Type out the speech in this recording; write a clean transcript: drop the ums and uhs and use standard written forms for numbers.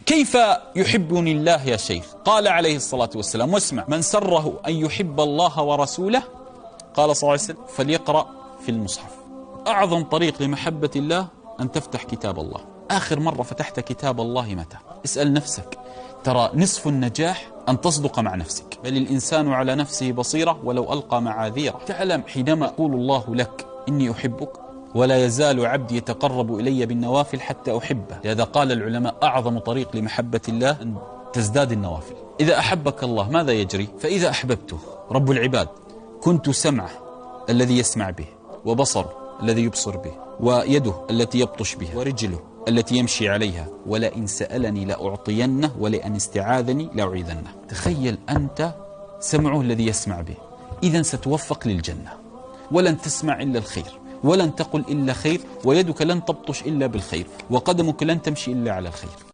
كيف يحبني الله يا شيخ؟ قال عليه الصلاة والسلام، واسمع: من سره أن يحب الله ورسوله، قال صلى الله عليه وسلم، فليقرأ في المصحف. أعظم طريق لمحبة الله أن تفتح كتاب الله. آخر مرة فتحت كتاب الله متى؟ اسأل نفسك. ترى نصف النجاح أن تصدق مع نفسك، بل الإنسان على نفسه بصيرة ولو ألقى معاذيره. تعلم حينما يقول الله لك إني أحبك، ولا يزال عبدي يتقرب إلي بالنوافل حتى أحبه. لذا قال العلماء: أعظم طريق لمحبة الله أن تزداد النوافل. إذا أحبك الله ماذا يجري؟ فإذا أحببته رب العباد كنت سمعه الذي يسمع به، وبصره الذي يبصر به، ويده التي يبطش بها، ورجله التي يمشي عليها، ولئن سألني لأعطينه، ولئن استعاذني لأعيذنه. تخيل أنت سمعه الذي يسمع به، إذن ستوفق للجنة، ولن تسمع إلا الخير، ولن تقل إلا خير، ويدك لن تبطش إلا بالخير، وقدمك لن تمشي إلا على الخير.